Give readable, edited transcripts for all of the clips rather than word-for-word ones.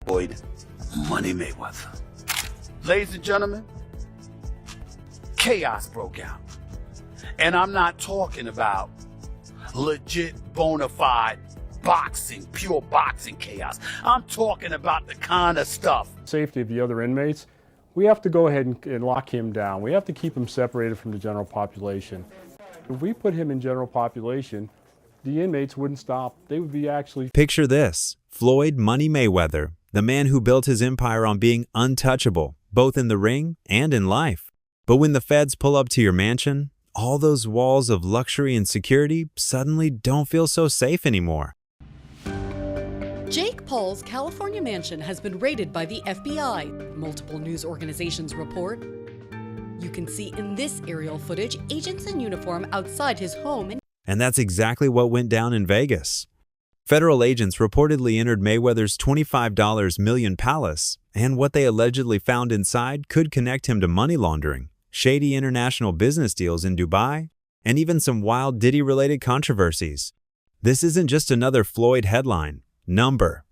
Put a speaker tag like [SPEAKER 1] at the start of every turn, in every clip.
[SPEAKER 1] Floyd Money Mayweather. Ladies and gentlemen, chaos broke out. And I'm not talking about legit bona fide boxing, pure boxing chaos. I'm talking about the kind of stuff.
[SPEAKER 2] Safety of the other inmates, we have to go ahead and lock him down. We have to keep him separated from the general population. If we put him in general population, the inmates wouldn't stop. They would be actually...
[SPEAKER 3] Picture this: Floyd Money Mayweather, the man who built his empire on being untouchable, both in the ring and in life. But when the feds pull up to your mansion, all those walls of luxury and security suddenly don't feel so safe anymore.
[SPEAKER 4] Jake Paul's California mansion has been raided by the FBI. Multiple news organizations report. You can see in this aerial footage agents in uniform outside his home.
[SPEAKER 3] And that's exactly what went down in Vegas. Federal agents reportedly entered Mayweather's $25 million palace, and what they allegedly found inside could connect him to money laundering, shady international business deals in Dubai, and even some wild Diddy-related controversies. This isn't just another Floyd headline. Number.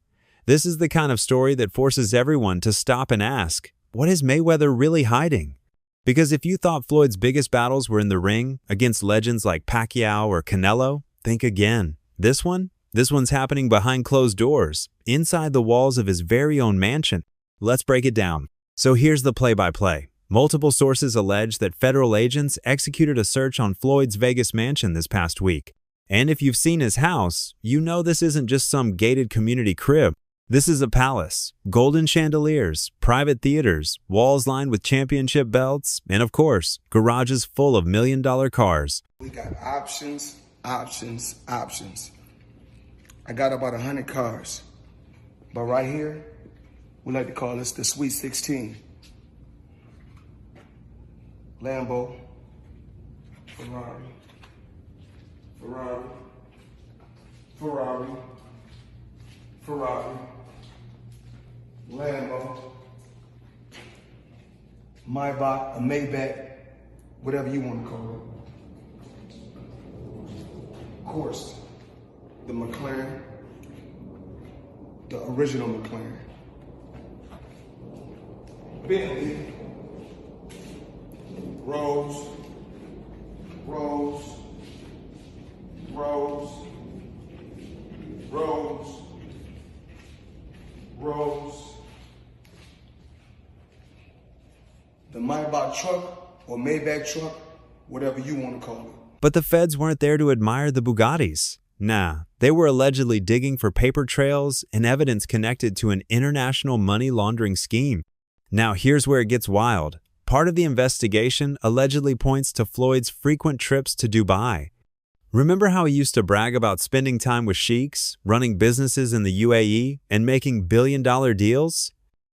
[SPEAKER 3] This is the kind of story that forces everyone to stop and ask, what is Mayweather really hiding? Because if you thought Floyd's biggest battles were in the ring against legends like Pacquiao or Canelo, think again. This one's happening behind closed doors, inside the walls of his very own mansion. Let's break it down. So here's the play-by-play. Multiple sources allege that federal agents executed a search on Floyd's Vegas mansion this past week. And if you've seen his house, you know this isn't just some gated community crib. This is a palace, golden chandeliers, private theaters, walls lined with championship belts, and of course, garages full of million-dollar cars.
[SPEAKER 5] We got options, options, options. I got about 100 cars. But right here, we like to call this the Sweet 16. Lambo, Ferrari, Ferrari, Ferrari, Ferrari, Lambo, Maybach, a Maybach, whatever you want to call it. Of course, the McLaren, the original McLaren. Bentley, Rolls, Rolls, Rolls, Rolls, Rolls. The Maybach truck or Maybach truck, whatever you want to call it.
[SPEAKER 3] But the feds weren't there to admire the Bugattis. Nah, they were allegedly digging for paper trails and evidence connected to an international money laundering scheme. Now here's where it gets wild. Part of the investigation allegedly points to Floyd's frequent trips to Dubai. Remember how he used to brag about spending time with sheiks, running businesses in the UAE, and making billion-dollar deals?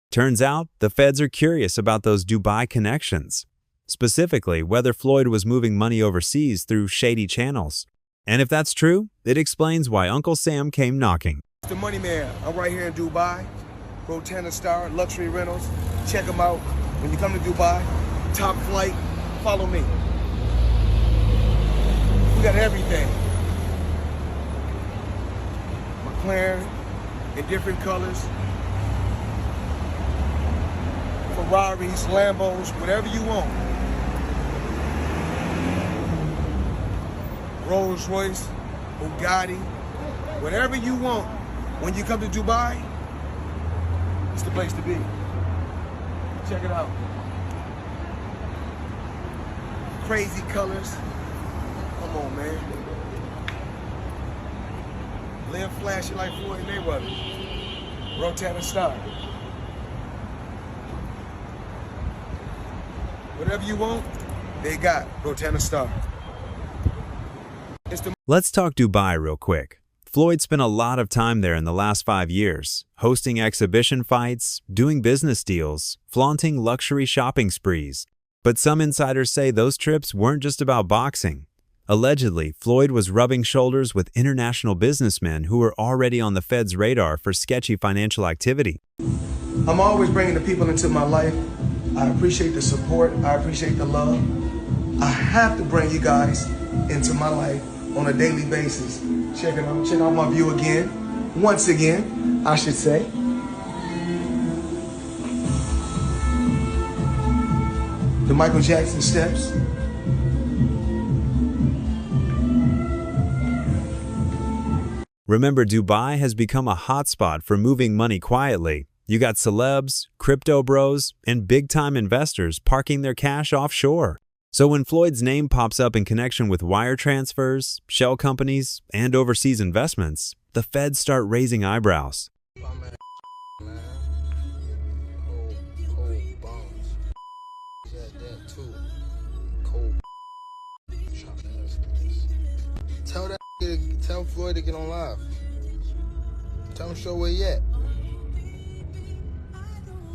[SPEAKER 3] Turns out, the feds are curious about those Dubai connections. Specifically, whether Floyd was moving money overseas through shady channels. And if that's true, it explains why Uncle Sam came knocking.
[SPEAKER 5] The Money Man, I'm right here in Dubai. Rotana Star, Luxury Rentals. Check them out. When you come to Dubai, top flight, follow me. We got everything. McLaren in different colors. Ferraris, Lambos, whatever you want. Rolls Royce, Bugatti, whatever you want. When you come to Dubai, it's the place to be. Check it out. Crazy colors. Come on, man. Live flashy like Floyd Mayweather. Rotana Star. Whatever you want, they got Rotana Star.
[SPEAKER 3] Let's talk Dubai real quick. Floyd spent a lot of time there in the last 5 years, hosting exhibition fights, doing business deals, flaunting luxury shopping sprees. But some insiders say those trips weren't just about boxing. Allegedly, Floyd was rubbing shoulders with international businessmen who were already on the Fed's radar for sketchy financial activity.
[SPEAKER 5] I'm always bringing the people into my life. I appreciate the support. I appreciate the love. I have to bring you guys into my life on a daily basis. Check out my view again. Once again, I should say. The Michael Jackson steps.
[SPEAKER 3] Remember, Dubai has become a hotspot for moving money quietly. You got celebs, crypto bros, and big-time investors parking their cash offshore. So when Floyd's name pops up in connection with wire transfers, shell companies, and overseas investments, the feds start raising eyebrows.
[SPEAKER 6] Tell Floyd to get on live. Tell him show where he at.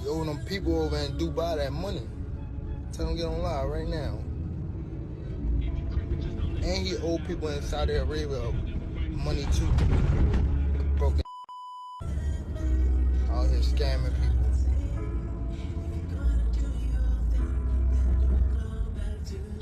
[SPEAKER 6] You owe them people over in Dubai that money. Tell him get on live right now. And he owe people in Saudi Arabia money too. Broken out here scamming people.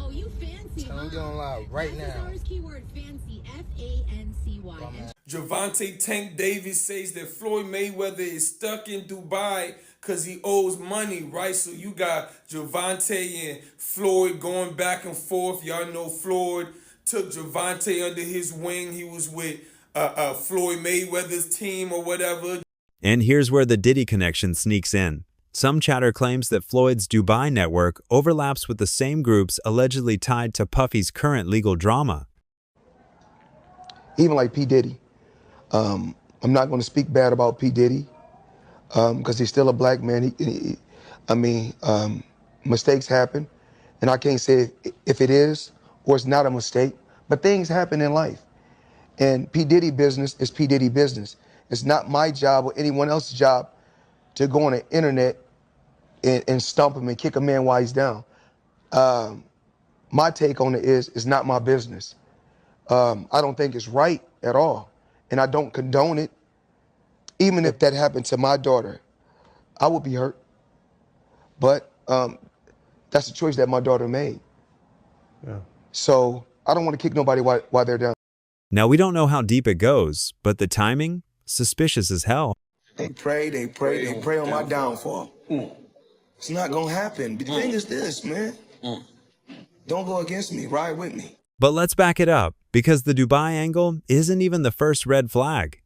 [SPEAKER 7] Oh, you fancy,
[SPEAKER 6] Tell him get on live right now.
[SPEAKER 7] Keyword fancy, F-A-N-C-Y.
[SPEAKER 8] Javante Tank Davis says that Floyd Mayweather is stuck in Dubai because he owes money, right? So you got Javante and Floyd going back and forth. Y'all know Floyd took Javante under his wing. He was with Floyd Mayweather's team or whatever.
[SPEAKER 3] And here's where the Diddy connection sneaks in. Some chatter claims that Floyd's Dubai network overlaps with the same groups allegedly tied to Puffy's current legal drama.
[SPEAKER 5] Even like P. Diddy. I'm not going to speak bad about P. Diddy because he's still a black man. Mistakes happen, and I can't say if it is or it's not a mistake, but things happen in life. And P. Diddy business is P. Diddy business. It's not my job or anyone else's job to go on the internet and stump him and kick a man while he's down. My take on it is it's not my business. I don't think it's right at all, and I don't condone it. Even if that happened to my daughter, I would be hurt. But that's a choice that my daughter made.
[SPEAKER 2] Yeah.
[SPEAKER 5] So I don't want to kick nobody while they're down.
[SPEAKER 3] Now, we don't know how deep it goes, but the timing, suspicious as hell.
[SPEAKER 5] They pray on my downfall. It's not gonna happen. But the thing is this, man. Don't go against me, ride with me.
[SPEAKER 3] But let's back it up, because the Dubai angle isn't even the first red flag.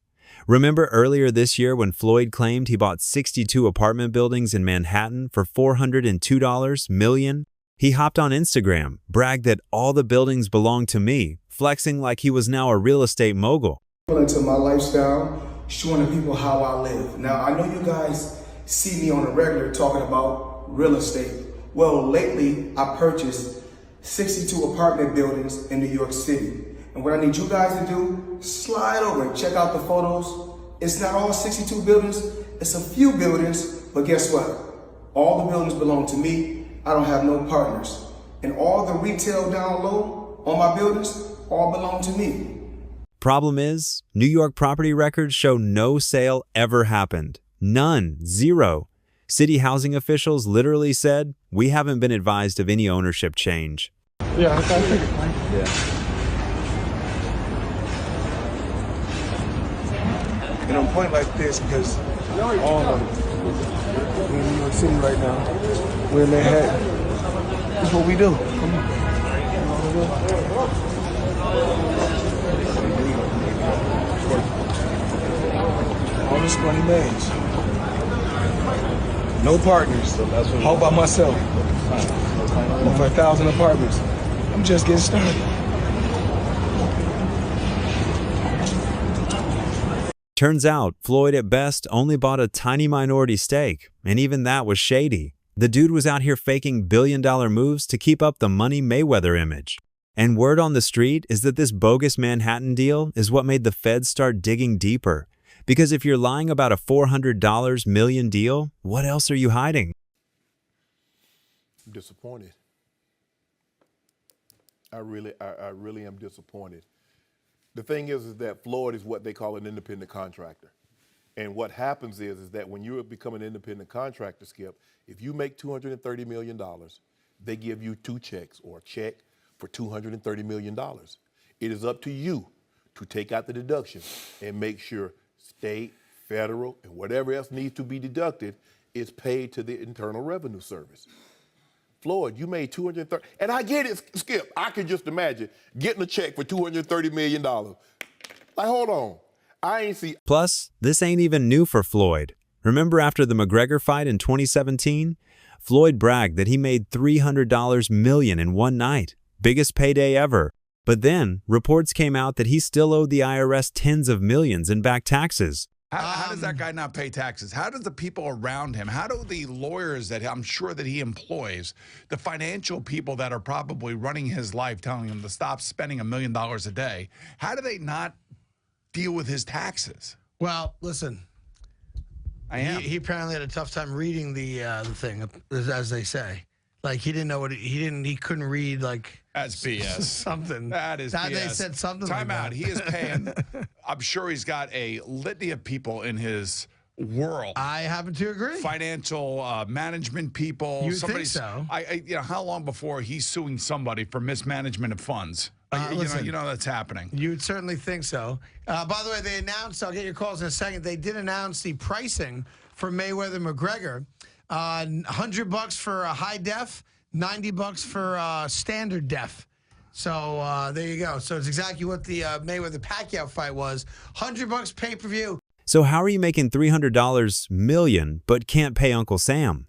[SPEAKER 3] Remember earlier this year when Floyd claimed he bought 62 apartment buildings in Manhattan for $402 million? He hopped on Instagram, bragged that all the buildings belong to me, flexing like he was now a real estate mogul.
[SPEAKER 5] Into my lifestyle, showing the people how I live. Now, I know you guys see me on a regular talking about real estate. Well, lately, I purchased 62 apartment buildings in New York City. And what I need you guys to do, slide over and check out the photos. It's not all 62 buildings, it's a few buildings, but guess what? All the buildings belong to me. I don't have no partners. And all the retail down low on my buildings all belong to me.
[SPEAKER 3] Problem is, New York property records show no sale ever happened. None. Zero. City housing officials literally said, "We haven't been advised of any ownership change."
[SPEAKER 2] Yeah, I think
[SPEAKER 5] And I'm pointing like this because all of them, we're in New York City right now. We're in Manhattan. That's what we do. Come on. All this money made. No partners. All by myself. Over 1,000 apartments. I'm just getting started.
[SPEAKER 3] Turns out, Floyd at best only bought a tiny minority stake, and even that was shady. The dude was out here faking billion-dollar moves to keep up the Money Mayweather image. And word on the street is that this bogus Manhattan deal is what made the feds start digging deeper. Because if you're lying about a $400 million deal, what else are you hiding?
[SPEAKER 9] I'm disappointed. I really am disappointed. The thing is that Floyd is what they call an independent contractor. And what happens is that when you become an independent contractor, Skip, if you make $230 million, they give you two checks or a check for $230 million. It is up to you to take out the deduction and make sure state, federal, and whatever else needs to be deducted is paid to the Internal Revenue Service. Floyd, you made 230, and I get it, Skip. I can just imagine getting a check for $230 million. Like, hold on. I ain't see.
[SPEAKER 3] Plus, this ain't even new for Floyd. Remember after the McGregor fight in 2017? Floyd bragged that he made $300 million in one night, biggest payday ever. But then, reports came out that he still owed the IRS tens of millions in back taxes.
[SPEAKER 10] How does that guy not pay taxes? How does the people around him, how do the lawyers that I'm sure that he employs, the financial people that are probably running his life, telling him to stop spending $1 million a day, how do they not deal with his taxes?
[SPEAKER 11] Well, listen, he apparently had a tough time reading the thing, as they say. Like he didn't know what he couldn't read like
[SPEAKER 10] that's BS.
[SPEAKER 11] Something
[SPEAKER 10] that is BS.
[SPEAKER 11] They said something.
[SPEAKER 10] Time
[SPEAKER 11] like
[SPEAKER 10] out.
[SPEAKER 11] That.
[SPEAKER 10] He is paying. I'm sure he's got a litany of people in his world.
[SPEAKER 11] I happen to agree.
[SPEAKER 10] Financial management people.
[SPEAKER 11] You think so?
[SPEAKER 10] How long before he's suing somebody for mismanagement of funds?
[SPEAKER 11] Listen,
[SPEAKER 10] you know that's happening.
[SPEAKER 11] You'd certainly think so. By the way, they announced. I'll get your calls in a second. They did announce the pricing for Mayweather McGregor. $100 for a high def, $90 for standard def. So there you go. So it's exactly what the Mayweather Pacquiao fight was. $100 pay-per-view.
[SPEAKER 3] So how are you making $300 million but can't pay Uncle Sam?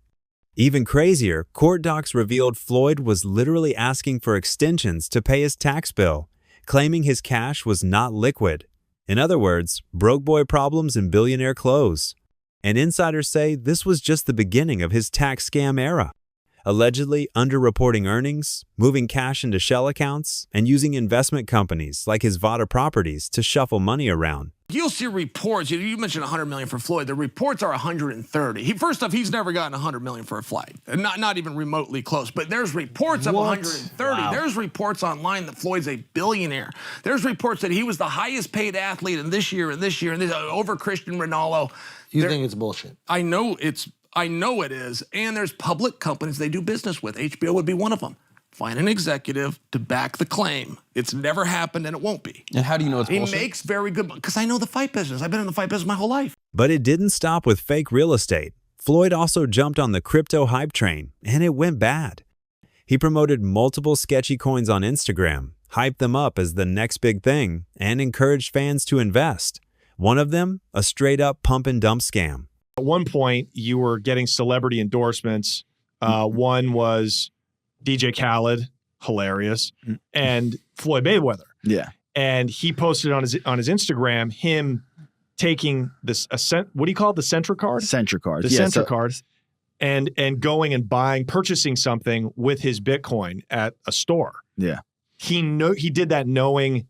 [SPEAKER 3] Even crazier, court docs revealed Floyd was literally asking for extensions to pay his tax bill, claiming his cash was not liquid. In other words, broke boy problems in billionaire clothes. And insiders say this was just the beginning of his tax scam era, allegedly underreporting earnings, moving cash into shell accounts, and using investment companies like his Vada Properties to shuffle money around.
[SPEAKER 12] You'll see reports. You mentioned $100 million for Floyd. The reports are 130. First off, he's never gotten $100 million for a flight, not even remotely close. But there's reports of 130. Wow. There's reports online that Floyd's a billionaire. There's reports that he was the highest paid athlete in this year and this year and this over Cristiano Ronaldo.
[SPEAKER 11] You think it's bullshit?
[SPEAKER 12] I know it is. And there's public companies they do business with. HBO would be one of them. Find an executive to back the claim. It's never happened and it won't be.
[SPEAKER 13] And how do you know it's bullshit?
[SPEAKER 12] He makes very good money because I know the fight business. I've been in the fight business my whole life.
[SPEAKER 3] But it didn't stop with fake real estate. Floyd also jumped on the crypto hype train, and it went bad. He promoted multiple sketchy coins on Instagram, hyped them up as the next big thing, and encouraged fans to invest. One of them, a straight-up pump-and-dump scam.
[SPEAKER 14] At one point, you were getting celebrity endorsements. One was DJ Khaled, hilarious, and Floyd Mayweather.
[SPEAKER 13] Yeah.
[SPEAKER 14] And he posted on his Instagram him taking this what do you call it? The Centra card?
[SPEAKER 13] Centra card.
[SPEAKER 14] The Centra cards. And going and purchasing something with his Bitcoin at a store.
[SPEAKER 13] Yeah.
[SPEAKER 14] He did that knowing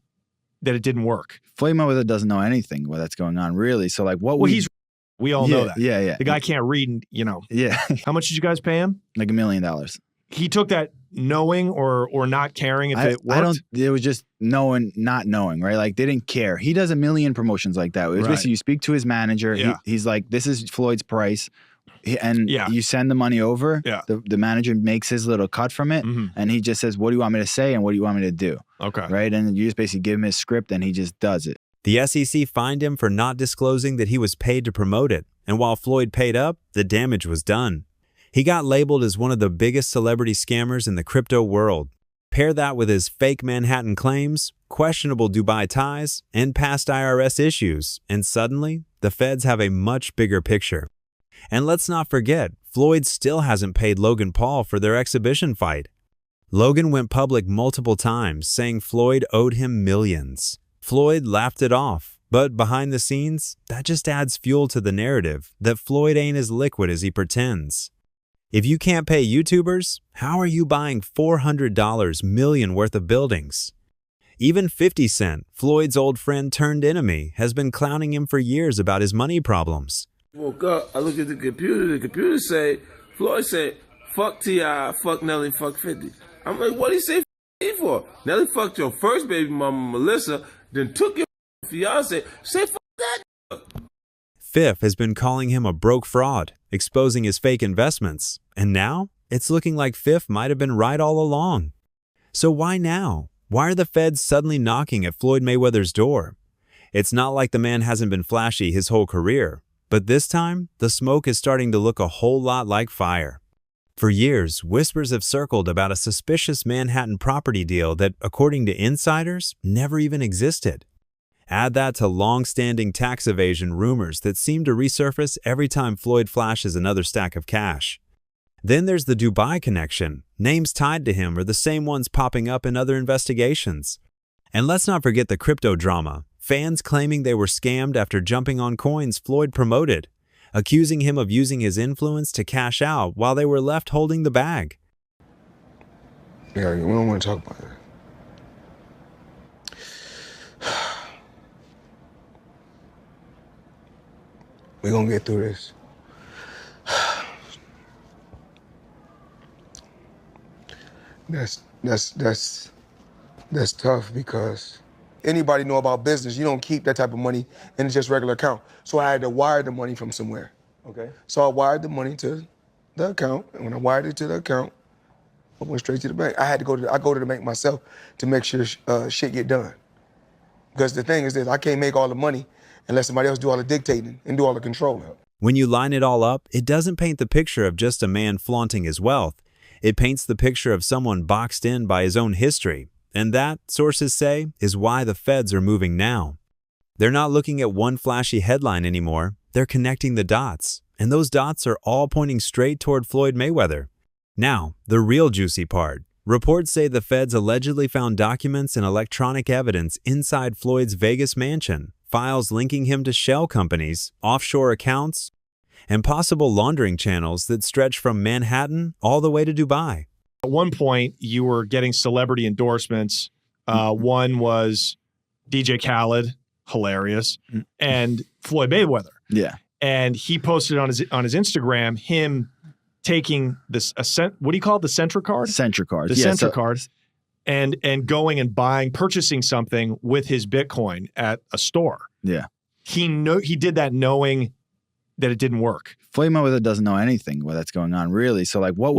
[SPEAKER 14] that it didn't work.
[SPEAKER 13] Floyd Mayweather doesn't know anything what that's going on, really. So like what
[SPEAKER 14] we all know that.
[SPEAKER 13] Yeah.
[SPEAKER 14] The guy can't read,
[SPEAKER 13] Yeah.
[SPEAKER 14] How much did you guys pay him?
[SPEAKER 13] Like $1 million.
[SPEAKER 14] He took that knowing or not caring if it worked?
[SPEAKER 13] It was just knowing, not knowing, right? Like they didn't care. He does a million promotions like that. It was basically you speak to his manager.
[SPEAKER 14] Yeah.
[SPEAKER 13] He's like, this is Floyd's price. And you send the money over.
[SPEAKER 14] Yeah.
[SPEAKER 13] The manager makes his little cut from it. And he just says, what do you want me to say? And what do you want me to do?
[SPEAKER 14] Okay.
[SPEAKER 13] Right. And you just basically give him his script and he just does it.
[SPEAKER 3] The SEC fined him for not disclosing that he was paid to promote it. And while Floyd paid up, the damage was done. He got labeled as one of the biggest celebrity scammers in the crypto world. Pair that with his fake Manhattan claims, questionable Dubai ties, and past IRS issues, and suddenly, the feds have a much bigger picture. And let's not forget, Floyd still hasn't paid Logan Paul for their exhibition fight. Logan went public multiple times, saying Floyd owed him millions. Floyd laughed it off, but behind the scenes, that just adds fuel to the narrative that Floyd ain't as liquid as he pretends. If you can't pay YouTubers, how are you buying $400 million worth of buildings? Even 50 Cent, Floyd's old friend turned enemy, has been clowning him for years about his money problems.
[SPEAKER 15] Woke up, I look at the computer say, Floyd said, fuck T.I., fuck Nelly, fuck 50. I'm like, what did he say for? Nelly fucked your first baby mama, Melissa, then took your fiance, say fuck that.
[SPEAKER 3] Fifth has been calling him a broke fraud, exposing his fake investments. And now, it's looking like Fifth might have been right all along. So why now? Why are the feds suddenly knocking at Floyd Mayweather's door? It's not like the man hasn't been flashy his whole career, but this time, the smoke is starting to look a whole lot like fire. For years, whispers have circled about a suspicious Manhattan property deal that, according to insiders, never even existed. Add that to long-standing tax evasion rumors that seem to resurface every time Floyd flashes another stack of cash. Then there's the Dubai connection. Names tied to him are the same ones popping up in other investigations. And let's not forget the crypto drama, fans claiming they were scammed after jumping on coins Floyd promoted, accusing him of using his influence to cash out while they were left holding the bag.
[SPEAKER 5] Yeah, we don't want to talk about that. We're gonna get through this. That's tough because anybody know about business, you don't keep that type of money in just regular account. So I had to wire the money from somewhere. Okay. So I wired the money to the account, and when I wired it to the account, I went straight to the bank. I go to the bank myself to make sure shit get done. Because the thing is this, I can't make all the money unless somebody else do all the dictating and do all the controlling.
[SPEAKER 3] When you line it all up, it doesn't paint the picture of just a man flaunting his wealth. It paints the picture of someone boxed in by his own history. And that, sources say, is why the feds are moving now. They're not looking at one flashy headline anymore. They're connecting the dots. And those dots are all pointing straight toward Floyd Mayweather. Now, the real juicy part. Reports say the feds allegedly found documents and electronic evidence inside Floyd's Vegas mansion, files linking him to shell companies, offshore accounts, and possible laundering channels that stretch from Manhattan all the way to Dubai.
[SPEAKER 14] At one point, you were getting celebrity endorsements. One was DJ Khaled, hilarious, and Floyd Mayweather.
[SPEAKER 13] Yeah.
[SPEAKER 14] And he posted on his Instagram him taking this what do you call it? The Centra card?
[SPEAKER 13] Centra card.
[SPEAKER 14] The Centra cards. And going and purchasing something with his Bitcoin at a store.
[SPEAKER 13] Yeah.
[SPEAKER 14] He did that knowing that it didn't work.
[SPEAKER 13] Floyd Mayweather doesn't know anything that's going on, really. So like what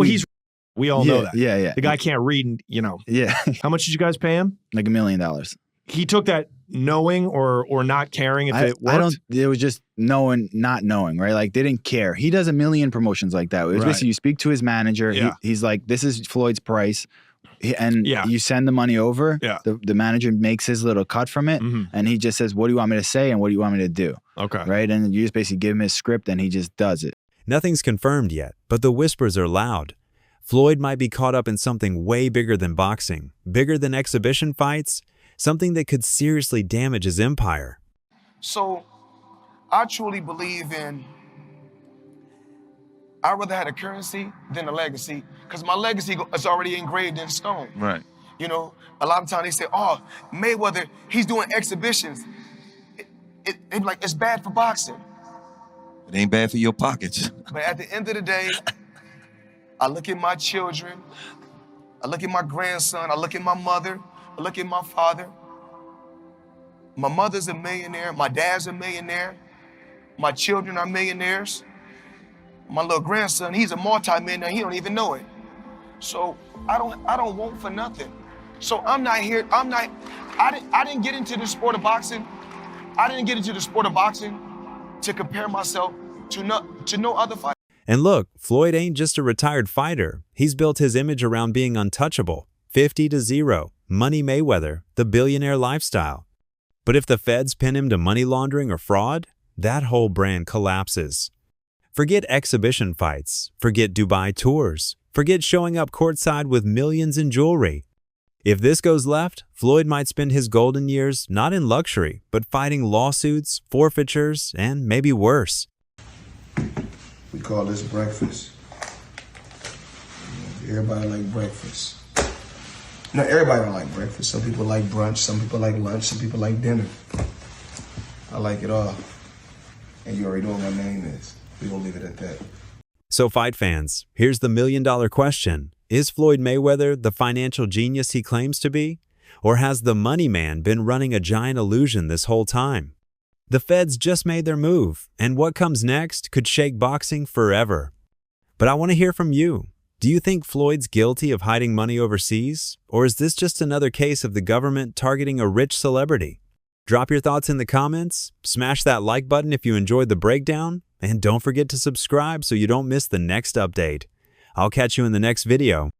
[SPEAKER 14] we all know that.
[SPEAKER 13] Yeah, yeah.
[SPEAKER 14] The guy can't read,
[SPEAKER 13] Yeah.
[SPEAKER 14] How much did you guys pay him?
[SPEAKER 13] Like $1 million.
[SPEAKER 14] He took that knowing or not caring if it worked?
[SPEAKER 13] It was just knowing, not knowing, right? Like they didn't care. He does a million promotions like that. It was basically you speak to his manager.
[SPEAKER 14] Yeah.
[SPEAKER 13] He's like, this is Floyd's price. And
[SPEAKER 14] Yeah.
[SPEAKER 13] you send the money over.
[SPEAKER 14] Yeah.
[SPEAKER 13] The manager makes his little cut from it.
[SPEAKER 14] Mhm.
[SPEAKER 13] And he just says, what do you want me to say? And what do you want me to do?
[SPEAKER 14] Okay.
[SPEAKER 13] Right. And you just basically give him his script and he just does it.
[SPEAKER 3] Nothing's confirmed yet, but the whispers are loud. Floyd might be caught up in something way bigger than boxing, bigger than exhibition fights, something that could seriously damage his empire.
[SPEAKER 5] So I truly believe I'd rather have a currency than a legacy, because my legacy is already engraved in stone.
[SPEAKER 16] Right.
[SPEAKER 5] You know, a lot of times they say, oh, Mayweather, he's doing exhibitions. It's bad for boxing.
[SPEAKER 16] It ain't bad for your pockets.
[SPEAKER 5] But at the end of the day, I look at my children, I look at my grandson, I look at my mother, I look at my father. My mother's a millionaire, my dad's a millionaire, my children are millionaires. My little grandson, he's a multi-millionaire, he don't even know it. So I don't want for nothing. So I'm not here, I didn't get into the sport of boxing. I didn't get into the sport of boxing to compare myself to no other fighter.
[SPEAKER 3] And look, Floyd ain't just a retired fighter. He's built his image around being untouchable. 50-0, Money Mayweather, the billionaire lifestyle. But if the feds pin him to money laundering or fraud, that whole brand collapses. Forget exhibition fights, forget Dubai tours, forget showing up courtside with millions in jewelry. If this goes left, Floyd might spend his golden years not in luxury, but fighting lawsuits, forfeitures, and maybe worse.
[SPEAKER 5] We call this breakfast. Everybody like breakfast. No, everybody don't like breakfast. Some people like brunch, some people like lunch, some people like dinner. I like it all. And you already know what my name is. We're gonna leave it at that.
[SPEAKER 3] So fight fans, here's the million-dollar question. Is Floyd Mayweather the financial genius he claims to be? Or has the money man been running a giant illusion this whole time? The feds just made their move, and what comes next could shake boxing forever. But I want to hear from you. Do you think Floyd's guilty of hiding money overseas? Or is this just another case of the government targeting a rich celebrity? Drop your thoughts in the comments, smash that like button if you enjoyed the breakdown, and don't forget to subscribe so you don't miss the next update. I'll catch you in the next video.